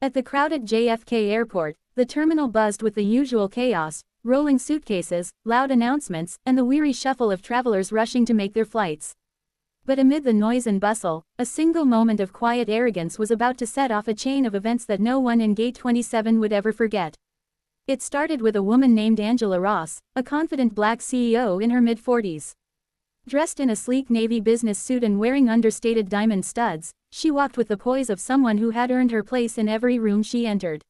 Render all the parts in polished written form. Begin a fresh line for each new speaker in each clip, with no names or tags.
At the crowded JFK airport, the terminal buzzed with the usual chaos, rolling suitcases, loud announcements, and the weary shuffle of travelers rushing to make their flights. But amid the noise and bustle, a single moment of quiet arrogance was about to set off a chain of events that no one in Gate 27 would ever forget. It started with a woman named Angela Ross, a confident black CEO in her mid-40s. Dressed in a sleek navy business suit and wearing understated diamond studs, she walked with the poise of someone who had earned her place in every room she entered.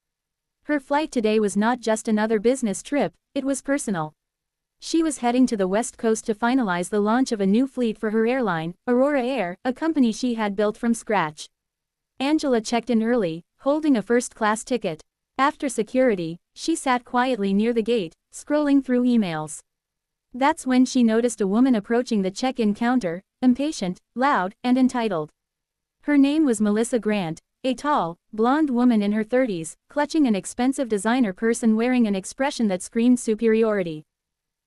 Her flight today was not just another business trip, it was personal. She was heading to the West Coast to finalize the launch of a new fleet for her airline, Aurora Air, a company she had built from scratch. Angela checked in early, holding a first-class ticket. After security, she sat quietly near the gate, scrolling through emails. That's when she noticed a woman approaching the check-in counter, impatient, loud, and entitled. Her name was Melissa Grant, a tall, blonde woman in her 30s, clutching an expensive designer purse and wearing an expression that screamed superiority.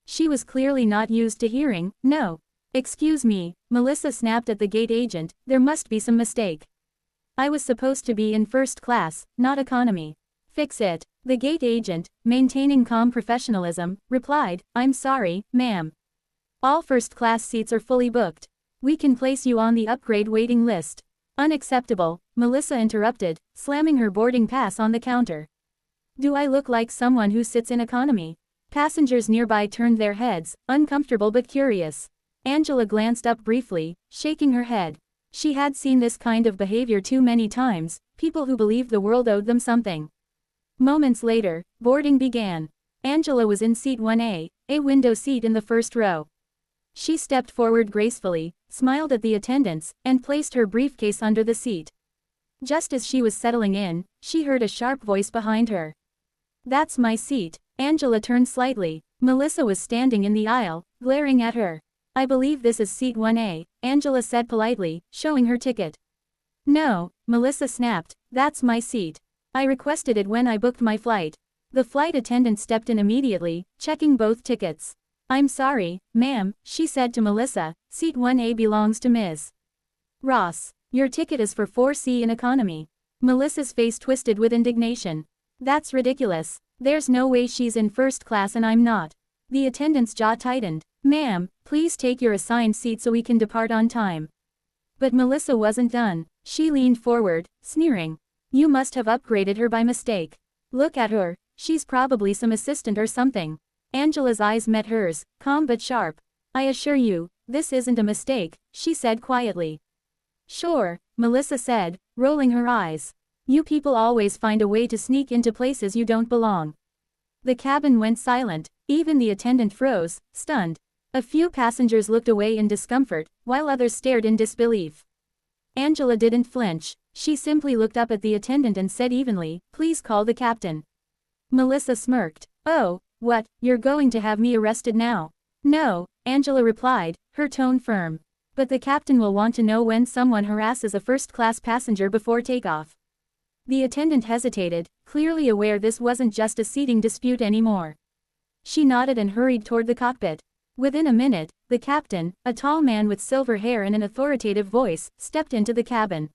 She was clearly not used to hearing, "No." "Excuse me," Melissa snapped at the gate agent, "there must be some mistake. I was supposed to be in first class, not economy." "Fix it." The gate agent, maintaining calm professionalism, replied, "I'm sorry, ma'am. All first-class seats are fully booked. We can place you on the upgrade waiting list." "Unacceptable," Melissa interrupted, slamming her boarding pass on the counter. "Do I look like someone who sits in economy?" Passengers nearby turned their heads, uncomfortable but curious. Angela glanced up briefly, shaking her head. She had seen this kind of behavior too many times, people who believed the world owed them something. Moments later, boarding began. Angela was in seat 1A, a window seat in the first row. She stepped forward gracefully, smiled at the attendants, and placed her briefcase under the seat. Just as she was settling in, she heard a sharp voice behind her. "That's my seat." Angela turned slightly. Melissa was standing in the aisle, glaring at her. "I believe this is seat 1A, Angela said politely, showing her ticket. "No," Melissa snapped, "that's my seat. I requested it when I booked my flight." The flight attendant stepped in immediately, checking both tickets. "I'm sorry, ma'am," she said to Melissa, "seat 1A belongs to Ms. Ross. Your ticket is for 4C in economy." Melissa's face twisted with indignation. "That's ridiculous. There's no way she's in first class and I'm not." The attendant's jaw tightened. "Ma'am, please take your assigned seat so we can depart on time." But Melissa wasn't done. She leaned forward, sneering. "You must have upgraded her by mistake. Look at her, she's probably some assistant or something." Angela's eyes met hers, calm but sharp. "I assure you, this isn't a mistake," she said quietly. "Sure," Melissa said, rolling her eyes. "You people always find a way to sneak into places you don't belong." The cabin went silent. Even the attendant froze, stunned. A few passengers looked away in discomfort, while others stared in disbelief. Angela didn't flinch. She simply looked up at the attendant and said evenly, "Please call the captain." Melissa smirked. "Oh, what, you're going to have me arrested now?" "No," Angela replied, her tone firm. "But the captain will want to know when someone harasses a first-class passenger before takeoff." The attendant hesitated, clearly aware this wasn't just a seating dispute anymore. She nodded and hurried toward the cockpit. Within a minute, the captain, a tall man with silver hair and an authoritative voice, stepped into the cabin.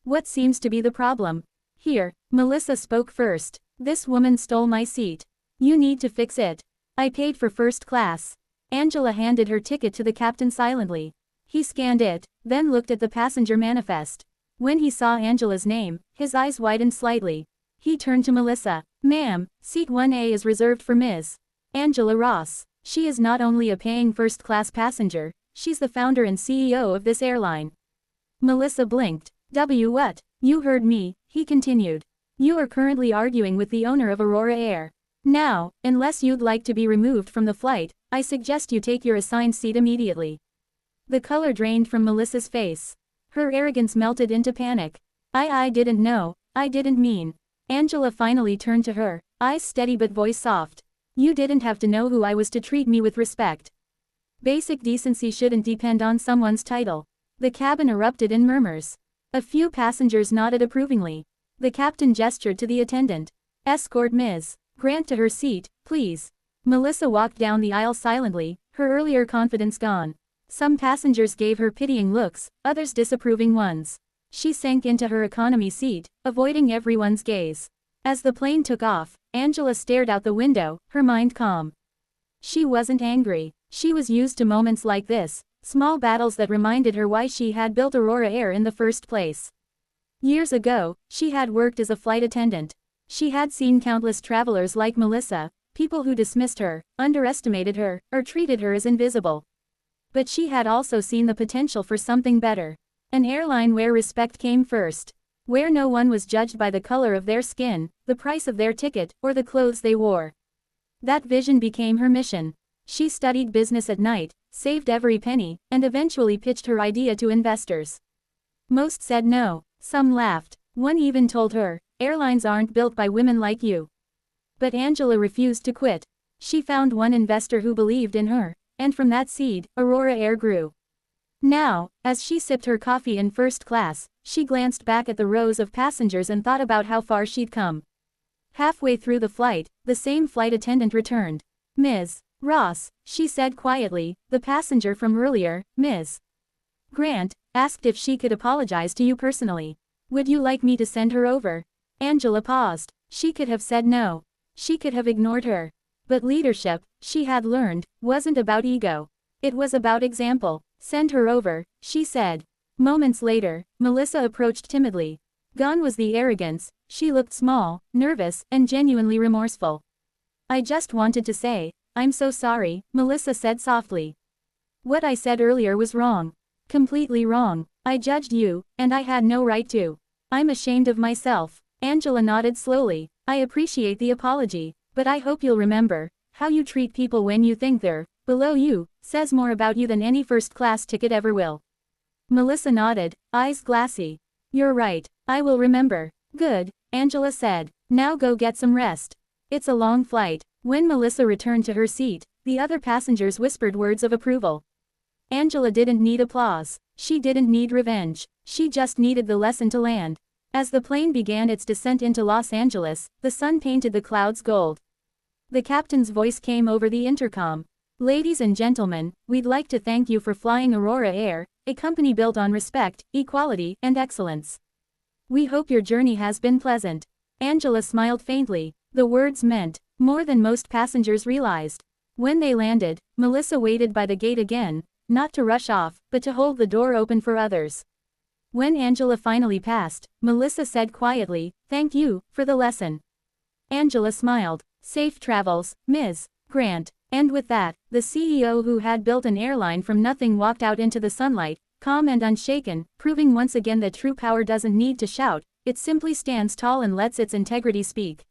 "What seems to be the problem?" "Here," Melissa spoke first. "This woman stole my seat. You need to fix it. I paid for first class." Angela handed her ticket to the captain silently. He scanned it, then looked at the passenger manifest. When he saw Angela's name, his eyes widened slightly. He turned to Melissa. "Ma'am, seat 1A is reserved for Ms. Angela Ross. She is not only a paying first-class passenger, she's the founder and CEO of this airline." Melissa blinked. What? You heard me," he continued. "You are currently arguing with the owner of Aurora Air. Now, unless you'd like to be removed from the flight, I suggest you take your assigned seat immediately." The color drained from Melissa's face. Her arrogance melted into panic. I didn't know, I didn't mean." Angela finally turned to her, eyes steady but voice soft. "You didn't have to know who I was to treat me with respect. Basic decency shouldn't depend on someone's title." The cabin erupted in murmurs. A few passengers nodded approvingly. The captain gestured to the attendant. "Escort Ms. Grant to her seat, please." Melissa walked down the aisle silently, her earlier confidence gone. Some passengers gave her pitying looks, others disapproving ones. She sank into her economy seat, avoiding everyone's gaze. As the plane took off, Angela stared out the window, her mind calm. She wasn't angry. She was used to moments like this, small battles that reminded her why she had built Aurora Air in the first place. Years ago, she had worked as a flight attendant. She had seen countless travelers like Melissa, people who dismissed her, underestimated her, or treated her as invisible. But she had also seen the potential for something better. An airline where respect came first. Where no one was judged by the color of their skin, the price of their ticket, or the clothes they wore. That vision became her mission. She studied business at night, saved every penny, and eventually pitched her idea to investors. Most said no, some laughed. One even told her, "Airlines aren't built by women like you." But Angela refused to quit. She found one investor who believed in her, and from that seed, Aurora Air grew. Now, as she sipped her coffee in first class, she glanced back at the rows of passengers and thought about how far she'd come. Halfway through the flight, the same flight attendant returned. "Ms. Ross," she said quietly, "the passenger from earlier, Ms. Grant, asked if she could apologize to you personally. Would you like me to send her over?" Angela paused. She could have said no. She could have ignored her. But leadership, she had learned, wasn't about ego. It was about example. "Send her over," she said. Moments later, Melissa approached timidly. Gone was the arrogance, she looked small, nervous, and genuinely remorseful. "I just wanted to say, I'm so sorry," Melissa said softly. "What I said earlier was wrong. Completely wrong. I judged you, and I had no right to. I'm ashamed of myself." Angela nodded slowly. "I appreciate the apology, but I hope you'll remember, how you treat people when you think they're below you, says more about you than any first-class ticket ever will." Melissa nodded, eyes glassy. "You're right, I will remember." "Good," Angela said. "Now go get some rest. It's a long flight." When Melissa returned to her seat, the other passengers whispered words of approval. Angela didn't need applause. She didn't need revenge. She just needed the lesson to land. As the plane began its descent into Los Angeles, the sun painted the clouds gold. The captain's voice came over the intercom. "Ladies and gentlemen, we'd like to thank you for flying Aurora Air, a company built on respect, equality, and excellence. We hope your journey has been pleasant." Angela smiled faintly. The words meant more than most passengers realized. When they landed, Melissa waited by the gate again, not to rush off, but to hold the door open for others. When Angela finally passed, Melissa said quietly, "Thank you for the lesson." Angela smiled. "Safe travels, Ms. Grant." And with that, the CEO who had built an airline from nothing walked out into the sunlight, calm and unshaken, proving once again that true power doesn't need to shout, it simply stands tall and lets its integrity speak.